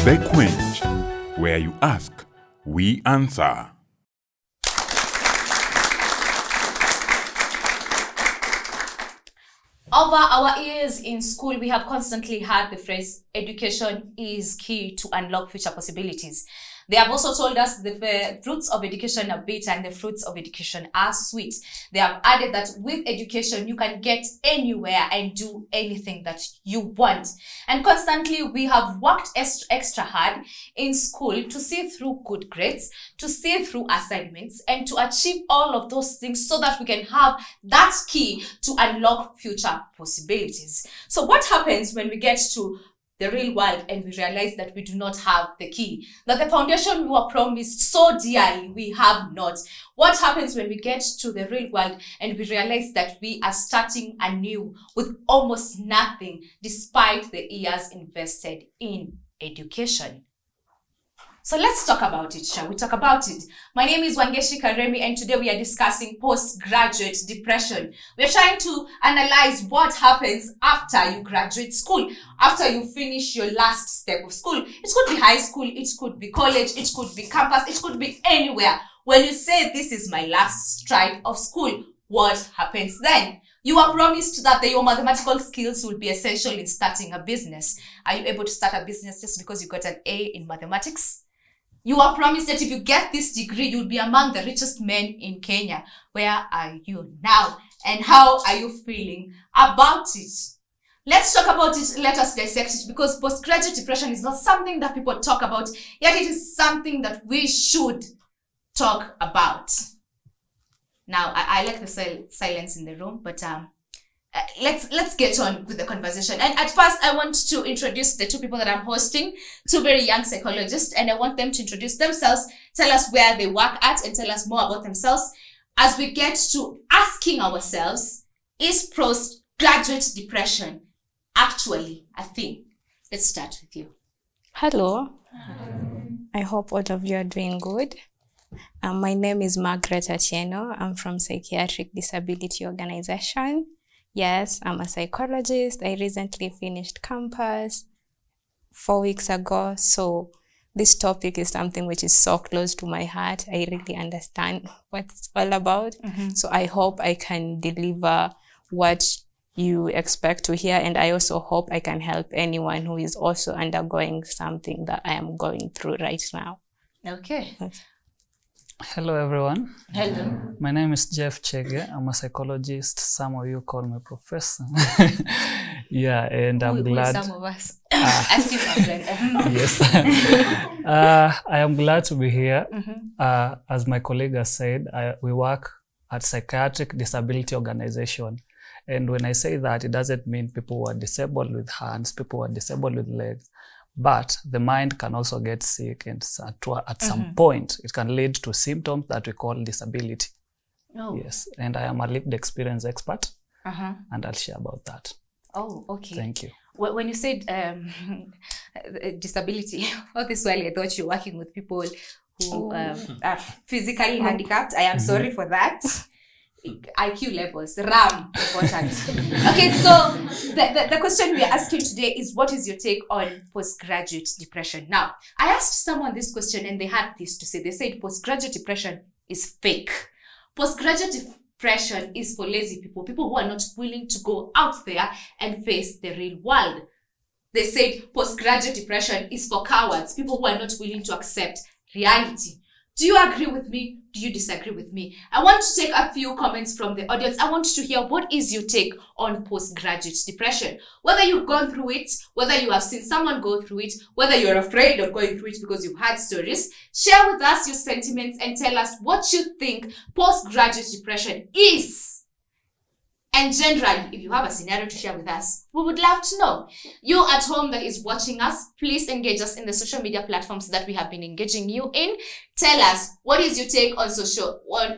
The Quench, where you ask, we answer. Over our years in school, we have constantly heard the phrase, education is key to unlock future possibilities. They have also told us the fruits of education are bitter and the fruits of education are sweet. They have added that with education, you can get anywhere and do anything that you want. And constantly, we have worked extra hard in school to see through good grades, to see through assignments, and to achieve all of those things so that we can have that key to unlock future possibilities. So what happens when we get to the real world and we realize that we do not have the key, that the foundation we were promised so dearly we have not? What happens when we get to the real world and we realize that we are starting anew with almost nothing despite the years invested in education? So let's talk about it, shall we talk about it? My name is WANGECHI and today we are discussing postgraduate depression. We're trying to analyze what happens after you graduate school, after you finish your last step of school. It could be high school, it could be college, it could be campus, it could be anywhere. When you say this is my last stride of school, what happens then? You are promised that your mathematical skills will be essential in starting a business. Are you able to start a business just because you got an A in mathematics? You are promised that if you get this degree, you'll be among the richest men in Kenya. Where are you now? And how are you feeling about it? Let's talk about it. Let us dissect it, because postgraduate depression is not something that people talk about, yet it is something that we should talk about. Now, I like the silence in the room, but let's get on with the conversation. And at first, I want to introduce the two people that I'm hosting, two very young psychologists, and I want them to introduce themselves, tell us where they work at, and tell us more about themselves as we get to asking ourselves, is postgraduate depression actually a thing? Let's start with you. Hello. I hope all of you are doing good. My name is Margaret ATIENO. I'm from Psychiatric Disability Organization. Yes, I'm a psychologist. I recently finished campus 4 weeks ago. So this topic is something which is so close to my heart. I really understand what it's all about. So I hope I can deliver what you expect to hear. And I also hope I can help anyone who is also undergoing something that I am going through right now. Okay. Hello, everyone. Hello. My name is CHEGE. I'm a psychologist. Some of you call me professor. Yeah, and I'm glad. Some of us. I still my friend. Yes. I am glad to be here. As my colleague has said, we work at Psychiatric Disability Organization. And when I say that, it doesn't mean people who are disabled with hands, people who are disabled with legs. But the mind can also get sick, and at some point, it can lead to symptoms that we call disability. Oh. Yes, and I am a lived experience expert, and I'll share about that. Oh, okay. Thank you. When you said disability, all this while I thought you're working with people who are physically handicapped. I am sorry for that. IQ levels, RAM, important. Okay, so the question we are asking today is, what is your take on postgraduate depression? Now, I asked someone this question and they had this to say. They said postgraduate depression is fake. Postgraduate depression is for lazy people, people who are not willing to go out there and face the real world. They said postgraduate depression is for cowards, people who are not willing to accept reality. Do you agree with me? Do you disagree with me? I want to take a few comments from the audience. I want to hear, what is your take on postgraduate depression? Whether you've gone through it, whether you have seen someone go through it, whether you're afraid of going through it because you've had stories, share with us your sentiments and tell us what you think postgraduate depression is. And generally, if you have a scenario to share with us, we would love to know. You at home that is watching us, please engage us in the social media platforms that we have been engaging you in. Tell us, what is your take on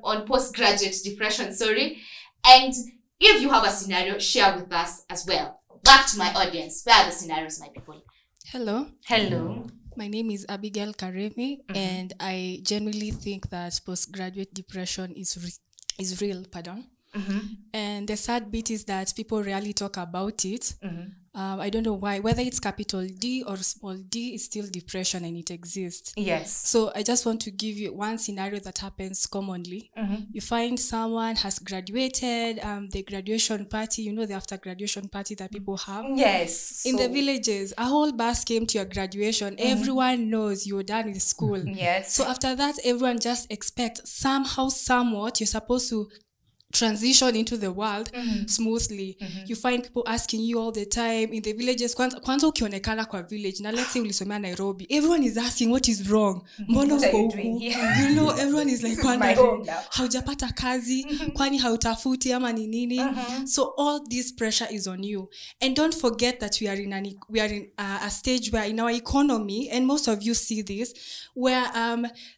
on postgraduate depression, and if you have a scenario, share with us as well. Back to my audience. Where are the scenarios, my people? Hello. Hello. My name is Abigail Karimi, and I genuinely think that postgraduate depression is real, pardon. And the sad bit is that people rarely talk about it. I don't know why, whether it's capital D or small d, it's still depression and it exists. Yes. So I just want to give you one scenario that happens commonly. You find someone has graduated, the graduation party, you know, the after graduation party that people have. Yes. In the villages, a whole bus came to your graduation. Everyone knows you're done with school. Yes. So after that, everyone just expects somehow, somewhat, you're supposed to transition into the world smoothly. You find people asking you all the time in the villages, kwanza ukionekana kwa village, na let's say ulisomea Nairobi, everyone is asking what is wrong. Mbona uko huku? You know, everyone is like, haujapata kazi, kwani hautafuti ama ni nini? So all this pressure is on you. And don't forget that we are in a stage where in our economy, and most of you see this, where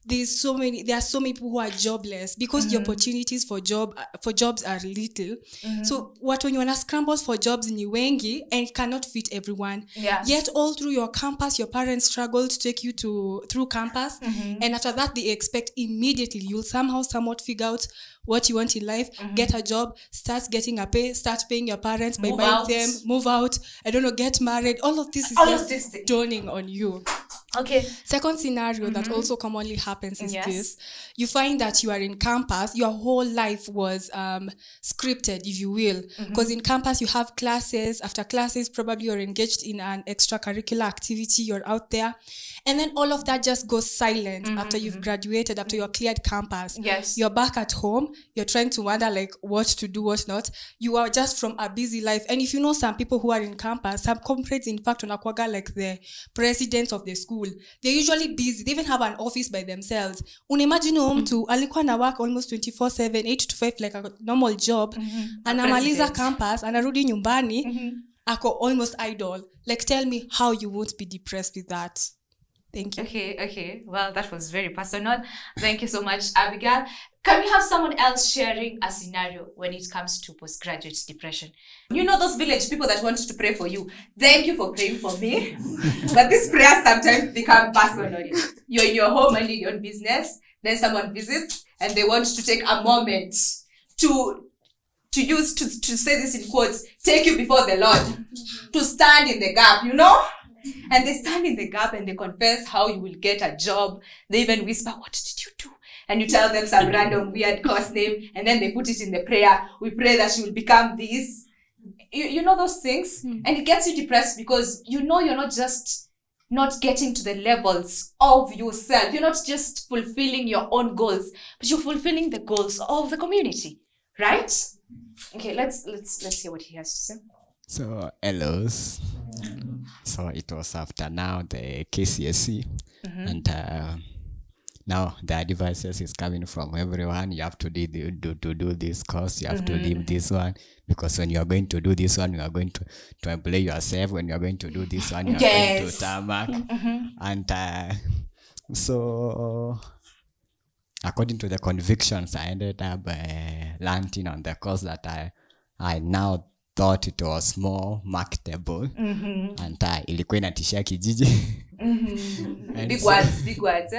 there are so many people who are jobless because the opportunities for jobs are little. So when you wanna scramble for jobs ni wengi and cannot fit everyone. Yet all through your campus, your parents struggle to take you through campus, and after that they expect immediately you'll somehow somewhat figure out what you want in life, get a job, start getting a pay, start paying your parents by buying them, move out, I don't know, get married. All of this is just dawning on you. Okay. Second scenario that also commonly happens is this. You find that you are in campus, your whole life was scripted, if you will. Because in campus, you have classes. After classes, probably you're engaged in an extracurricular activity. You're out there. And then all of that just goes silent after you've graduated, after you're cleared campus. Yes. You're back at home. You're trying to wonder like what to do, what not. You are just from a busy life. And if you know some people who are in campus, some comrades, in fact, wanakuwaga like the presidents of the school. They're usually busy. They even have an office by themselves. Unimagine mtu alikuwa na work almost 24/7, 8 to 5 like a normal job. Anamaliza campus, anarudi nyumbani, ako almost idle. Like tell me how you won't be depressed with that. Thank you. Okay. Well, that was very personal. Thank you so much, Abigail. Can we have someone else sharing a scenario when it comes to postgraduate depression? You know those village people that want to pray for you. Thank you for praying for me. But these prayers sometimes become personal. You're in your home minding your own business. Then someone visits and they want to take a moment to say this in quotes, take you before the Lord, to stand in the gap, you know? And they stand in the gap and they confess how you will get a job. They even whisper, what did you do? And you tell them some random weird course name, and then they put it in the prayer. We pray that you will become this. You know those things? And it gets you depressed because you know you're not just not getting to the levels of yourself. You're not just fulfilling your own goals, but you're fulfilling the goals of the community. Right? Okay, let's hear what he has to say. So, hellos. So it was after now the KCSE, and now the advices is coming from everyone. You have to do this course. You have to leave this one because when you are going to do this one, you are going to employ yourself. When you are going to do this one, you are going to tarmac. And so, according to the convictions, I ended up landing on the course that I now thought it was more marketable, and ilikuwa inatishia kijiji. Big words.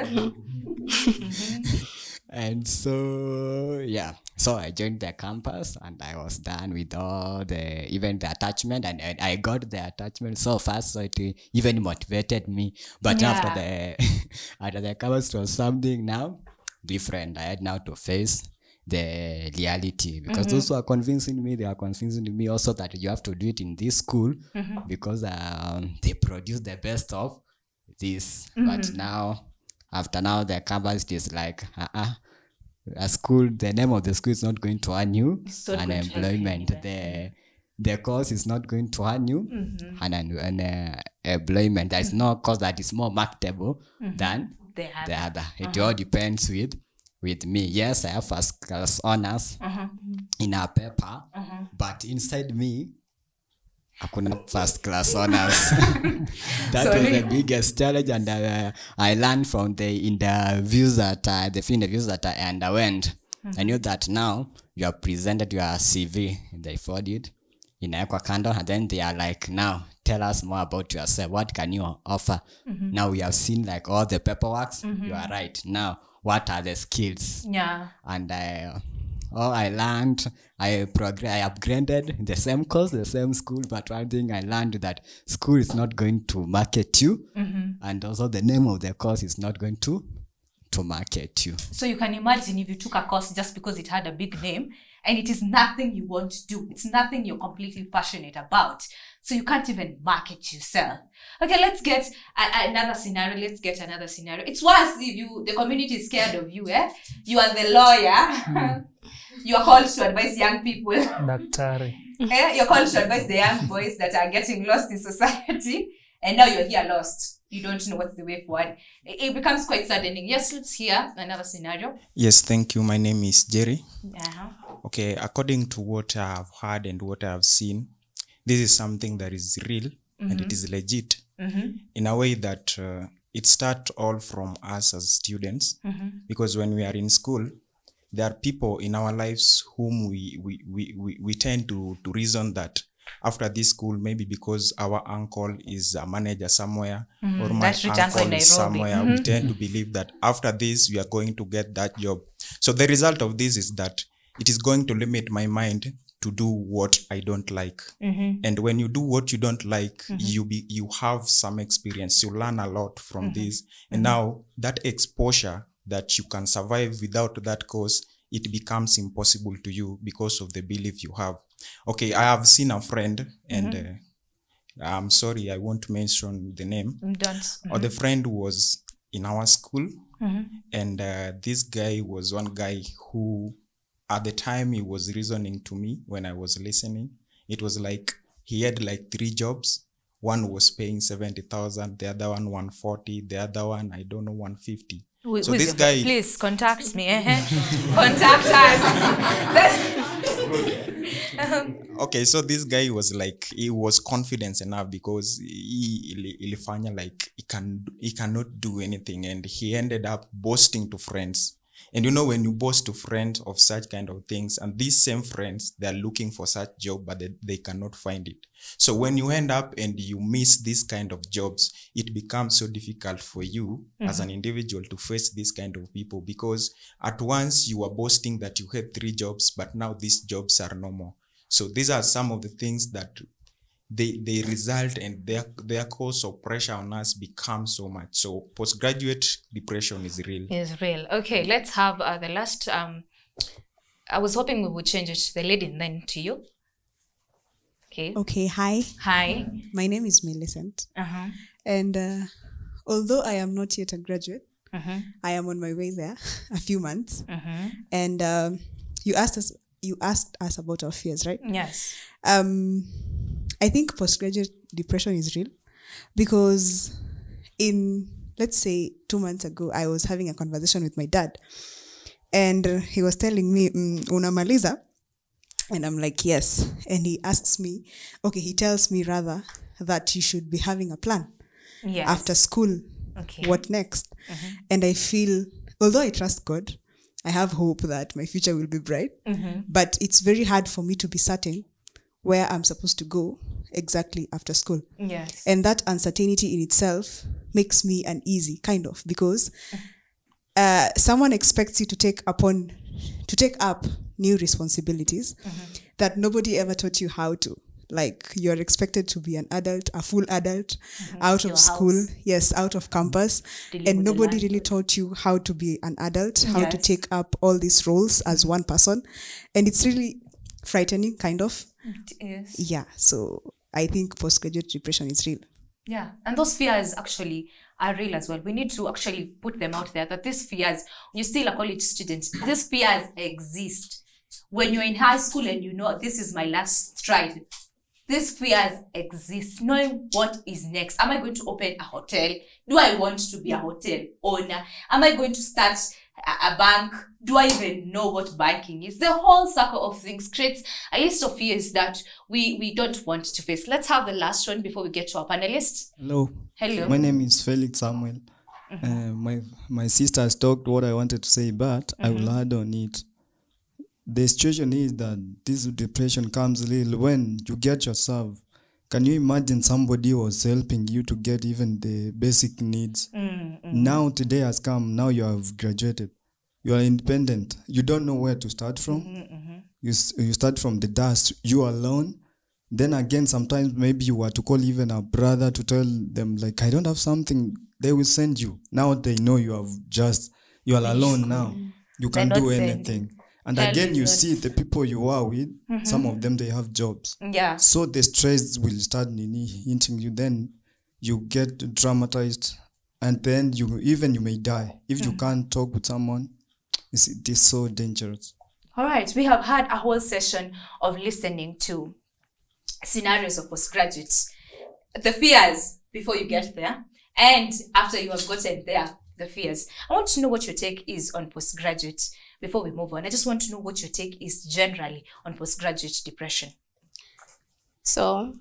And so so I joined the campus and I was done with all even the attachment, and I got the attachment so fast, so it even motivated me. But after the campus was something now different. I had now to face the reality, because those who are convincing me, they are convincing me also that you have to do it in this school because they produce the best of this. But now, after now, the campus is like, a school, the name of the school is not going to earn you an employment. The course is not going to earn you an employment. There is no course that is more marketable than the other. It all depends with me. Yes, I have first class honors in a paper, but inside me, I couldn't first class honors. That was the biggest challenge, and I learned from the interviews that I underwent. I knew that now you have presented your CV, they forward it in Equakando, and then they are like, now tell us more about yourself. What can you offer? Now we have seen like all the paperwork. You are right. Now, what are the skills? Yeah. And all I learned, I upgraded the same course, the same school, but one thing I learned that school is not going to market you, and also the name of the course is not going to market you. So you can imagine if you took a course just because it had a big name and it is nothing you want to do. It's nothing you're completely passionate about. So you can't even market yourself. Okay, let's get another scenario. It's worse if the community is scared of you. You are the lawyer. You are called to advise young people. Daktari. You're called to advise the young boys that are getting lost in society. And now you're here lost. You don't know what's the way forward. It becomes quite saddening. Yes, let's hear another scenario. Yes, thank you. My name is Jerry. Uh-huh. Okay, according to what I have heard and what I have seen, this is something that is real and it is legit in a way that it starts all from us as students, because when we are in school, there are people in our lives whom we tend to reason that after this school, maybe because our uncle is a manager somewhere or my uncle is somewhere, we tend to believe that after this, we are going to get that job. So the result of this is that it is going to limit my mind to do what I don't like. And when you do what you don't like, you have some experience. You learn a lot from this. And now that exposure that you can survive without that course, it becomes impossible to you because of the belief you have. Okay, I have seen a friend and I'm sorry, I won't mention the name. Or the friend was in our school and this guy was one guy who at the time he was reasoning to me when I was listening. It was like he had like 3 jobs. One was paying 70,000, the other one 140, the other one, I don't know, 150. So this guy, please contact me. Contact us. Okay, so this guy was like, he was confident enough because he like he cannot do anything, and he ended up boasting to friends. And you know, when you boast to friends of such kind of things, and these same friends, they're looking for such job, but they cannot find it. So when you end up and you miss this kind of jobs, it becomes so difficult for you as an individual to face this kind of people, because at once you are boasting that you had 3 jobs, but now these jobs are no more. So these are some of the things that they result, and their cause of pressure on us becomes so much. So postgraduate depression is real. Is real. Okay, let's have the last. I was hoping we would change it to the lady and then to you. Okay, hi. Hi. My name is Millicent. And although I am not yet a graduate, I am on my way there, a few months. And you asked us about our fears, right? Yes. I think postgraduate depression is real because let's say 2 months ago, I was having a conversation with my dad and he was telling me, unamaliza? And I'm like, yes. And he asks me, he tells me rather that you should be having a plan after school. Okay. What next? And I feel, although I trust God, I have hope that my future will be bright, but it's very hard for me to be certain where I'm supposed to go exactly after school. Yes. And that uncertainty in itself makes me uneasy, kind of, because someone expects you to take up new responsibilities that nobody ever taught you how to. Like, you're expected to be an adult, a full adult, out of school, out of campus, and nobody really taught you how to be an adult, how to take up all these roles as one person. And it's really frightening, kind of. Yes. Yeah, so I think postgraduate depression is real. Yeah, and those fears actually are real as well. We need to actually put them out there, that these fears, when you're still a college student, these fears exist. When you're in high school and you know this is my last stride, these fears exist. Knowing what is next. Am I going to open a hotel? Do I want to be a hotel owner? Am I going to start a bank? Do I even know what banking is? The whole circle of things creates a list of fears that we don't want to face. Let's have the last one before we get to our panelists. Hello. Hello. My name is Felix Samuel. My sister has talked what I wanted to say, but I will add on it. The situation is that this depression comes little when you get yourself. Can you imagine somebody was helping you to get even the basic needs? Now today has come, now you have graduated. you are independent. You don't know where to start from. You start from the dust. You are alone. Then again, sometimes maybe you were to call even a brother to tell them, like, I don't have something. They will send you. Now they know you are alone now. You can't do anything. And again, you see the people you are with, some of them, they have jobs. Yeah. So the stress will start hitting you. Then you get traumatized. And then you may die. If you can't talk with someone, it is so dangerous. All right. We have had a whole session of listening to scenarios of postgraduates. The fears before you get there. And after you have gotten there, the fears. I want to know what your take is on postgraduate before we move on. I just want to know what your take is generally on postgraduate depression. So,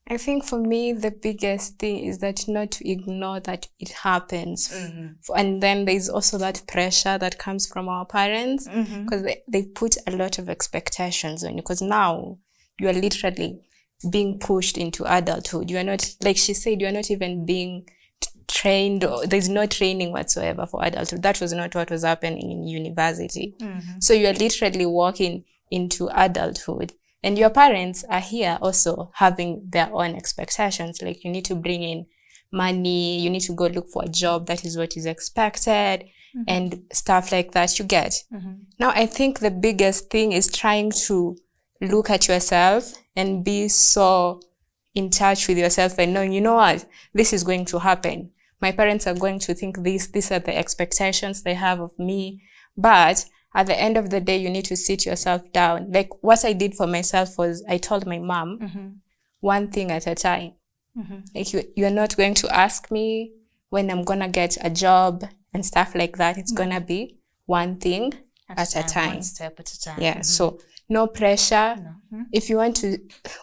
I think for me, the biggest thing is that not to ignore that it happens. And then there's also that pressure that comes from our parents, because they put a lot of expectations on you, because now you are literally being pushed into adulthood. You are not, like she said, you are not even being trained, or there's no training whatsoever for adulthood. That was not what was happening in university. So you are literally walking into adulthood, and your parents are here also having their own expectations. Like, you need to bring in money, you need to go look for a job, that is what is expected, and stuff like that you get. Now, I think the biggest thing is trying to look at yourself and be so in touch with yourself and knowing, you know what, this is going to happen. My parents are going to think this. These are the expectations they have of me. But at the end of the day, you need to sit yourself down. Like, what I did for myself was I told my mom, one thing at a time. Like, you're not going to ask me when I'm going to get a job and stuff like that. It's going to be one thing at a time. One step at a time. Yeah, so no pressure. If you want to,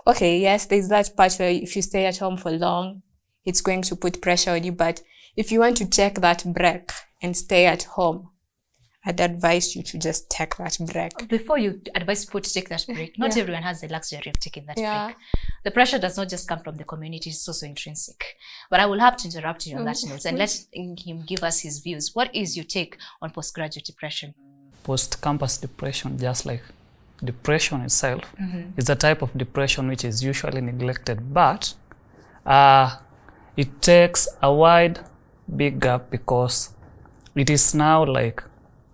okay, yes, there's that part where if you stay at home for long, it's going to put pressure on you. But if you want to take that break and stay at home, I'd advise you to just take that break. Before you advise people to take that break, not everyone has the luxury of taking that break. The pressure does not just come from the community, it's also intrinsic. But I will have to interrupt you on that note and let him give us his views. What is your take on postgraduate depression? Post-campus depression, just like depression itself, is a type of depression which is usually neglected, but it takes a wide, big gap, because it is now like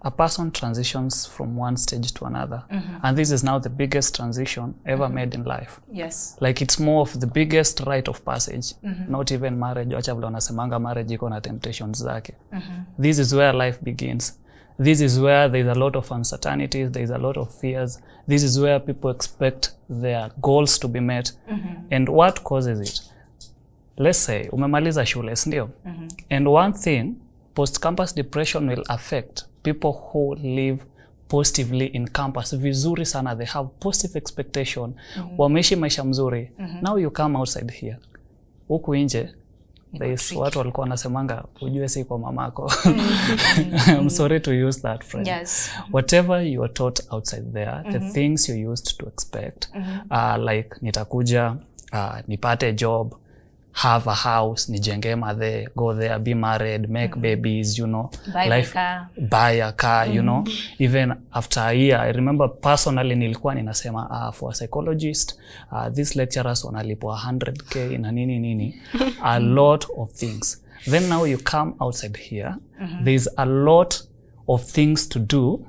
a person transitions from one stage to another. And this is now the biggest transition ever made in life. Yes. Like, it's more of the biggest rite of passage, not even marriage. Wacha vile wanasemanga marriage iko na temptations zake. This is where life begins. This is where there is a lot of uncertainties, there is a lot of fears. This is where people expect their goals to be met. And what causes it? Let's say, umemaliza shule, ndio? And one thing, post-campus depression will affect people who live positively in campus. Vizuri sana, they have positive expectation. Wameishi maisha mzuri. Now you come outside here. Huku nje, watu walikuwa wanasemanga ujue si kwa mamako. I'm sorry to use that phrase. Yes. Whatever you are taught outside there, the things you used to expect, like nitakuja, nipate job, have a house, nijenge madhe, go there, be married, make babies, you know, buy a car, you know. Even after a year, I remember personally nilikuwa ninasema, for a psychologist, these lecturers wanalipwa 100k na nini, a lot of things. Then now you come outside here, there's a lot of things to do,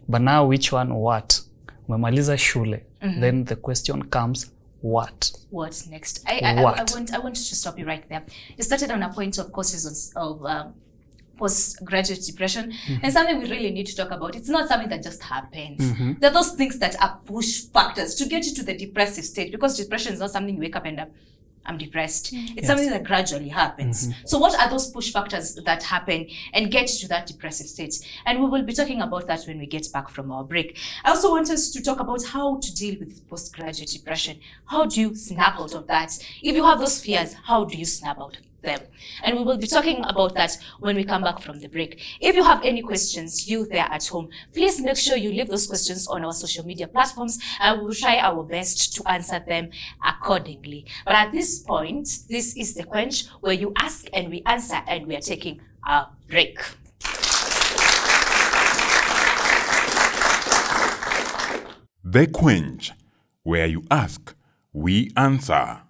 but now which one what? Umemaliza shule, then the question comes, what? What's next? I want to stop you right there. You started on a point of causes of postgraduate depression, and something we really need to talk about. It's not something that just happens. There are those things that are push factors to get you to the depressive state, because depression is not something you wake up and I'm depressed. It's something that gradually happens. So what are those push factors that happen and get you to that depressive state? And we will be talking about that when we get back from our break. I also want us to talk about how to deal with postgraduate depression. How do you snap out of that? If you have those fears, how do you snap out of them? And we will be talking about that when we come back from the break. If you have any questions, you there at home, please make sure you leave those questions on our social media platforms, and we will try our best to answer them accordingly. But at this point, this is the Quench, where you ask and we answer, and we are taking a break. The Quench, where you ask, we answer.